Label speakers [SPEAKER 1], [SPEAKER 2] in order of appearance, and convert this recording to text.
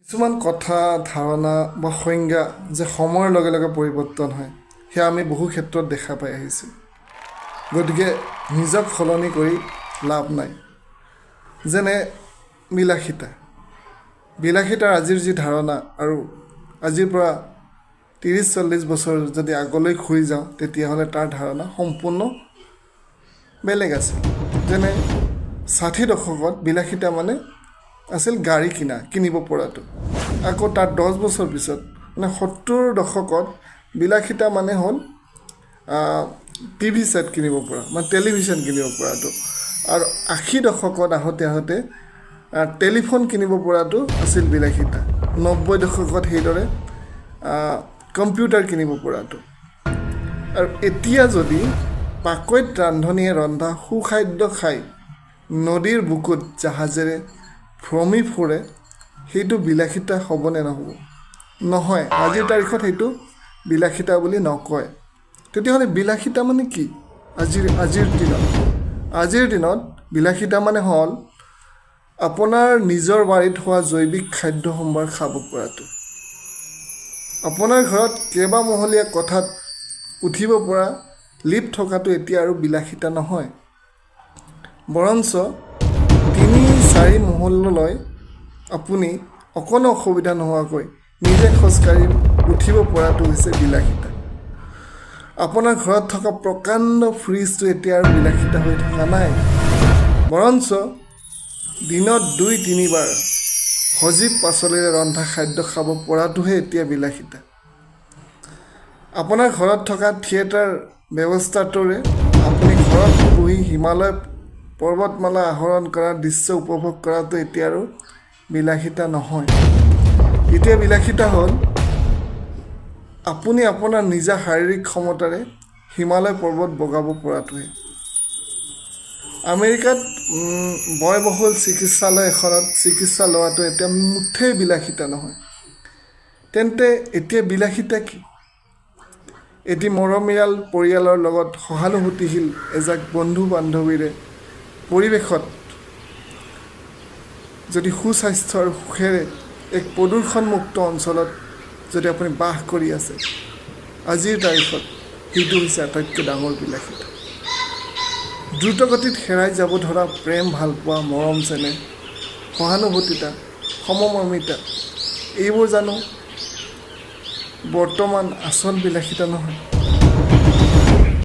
[SPEAKER 1] কিছুমান কথা ধাৰণা বা সংজ্ঞা যে সময়ৰ লগে লগে পৰিৱৰ্তন হয় সেয়া আমি বহু ক্ষেত্ৰত দেখা পাই আহিছোঁ। গতিকে নিজক সলনি কৰি লাভ নাই। যেনে বিলাসিতাৰ আজিৰ যি ধাৰণা আৰু আজিৰ পৰা 30-40 বছৰ যদি আগলৈ ঘূৰি যাওঁ তেতিয়াহ'লে তাৰ ধাৰণা সম্পূৰ্ণ বেলেগ আছিল। যেনে 60 দশকত বিলাসিতা মানে আছিল গাড়ী কিনিব পৰাটো। আকৌ তাৰ 10 বছৰ পিছত মানে 70 দশকত বিলাসিতা মানে হ'ল টিভি ছেট কিনিব পৰা, মানে টেলিভিশ্যন কিনিব পৰাটো। আৰু 80 দশকত আহোঁতে টেলিফোন কিনিব পৰাটো আছিল বিলাসিতা। 90 দশকত সেইদৰে কম্পিউটাৰ কিনিব পৰাটো। আৰু এতিয়া যদি পাকৈত ৰান্ধনীয়ে ৰন্ধা সুখাদ্য খাই নদীৰ বুকুত জাহাজেৰে ভ্ৰমি ফুৰে, সেইটো বিলাসিতা হ'বনে নহ'ব? নহয়, আজিৰ তাৰিখত সেইটো বিলাসিতা বুলি নকয়। তেতিয়াহ'লে বিলাসিতা মানে কি? আজিৰ দিনত বিলাসিতা মানে হ'ল আপোনাৰ নিজৰ বাৰীত হোৱা জৈৱিক খাদ্য সম্ভাৰ খাব পৰাটো। আপোনাৰ ঘৰত কেইবামহলীয়া কোঠাত উঠিব পৰা লিফ্ট থকাটো এতিয়া আৰু বিলাসিতা নহয়। বৰঞ্চ 3-4 মহললৈ আপুনি অকণো অসুবিধা নোহোৱাকৈ নিজে খোজকাঢ়ি উঠিব পৰাটো হৈছে বিলাসিতা। আপোনাৰ ঘৰত থকা প্ৰকাণ্ড ফ্ৰিজটো এতিয়া আৰু বিলাসিতা হৈ থকা নাই। বৰঞ্চ দিনত 2-3 বাৰ সজীৱ পাচলিৰে ৰন্ধা খাদ্য খাব পৰাটোহে এতিয়া বিলাসিতা। আপোনাৰ ঘৰত থকা থিয়েটাৰ ব্যৱস্থাটোৰে আপুনি ঘৰত বহি হিমালয় পৰ্বতমালা আহৰণ কৰাৰ দৃশ্য উপভোগ কৰাটো এতিয়া আৰু বিলাসিতা নহয়। এতিয়া বিলাসিতা হ'ল আপুনি আপোনাৰ নিজা শাৰীৰিক ক্ষমতাৰে হিমালয় পৰ্বত বগাব পৰাটোহে। আমেৰিকাত ব্যয়বহুল চিকিৎসালয় এখনত চিকিৎসা লোৱাটো এতিয়া মুঠেই বিলাসিতা নহয়। তেন্তে এতিয়া বিলাসিতা কি? এটি মৰমীয়াল পৰিয়ালৰ লগত সহানুভূতিশীল এজাক বন্ধু বান্ধৱীৰে পৰিৱেশত যদি সুস্বাস্থ্য আৰু সুখেৰে এক প্ৰদূষণমুক্ত অঞ্চলত যদি আপুনি বাস কৰি আছে, আজিৰ তাৰিখত সেইটো হৈছে আটাইতকৈ ডাঙৰ বিলাসিতা। দ্ৰুতগতিত হেৰাই যাব ধৰা প্ৰেম, ভালপোৱা, মৰম, চেনেহ, সহানুভূতিতা, সমমৰ্মিতা, এইবোৰ জানো বৰ্তমান আচল বিলাসিতা নহয়?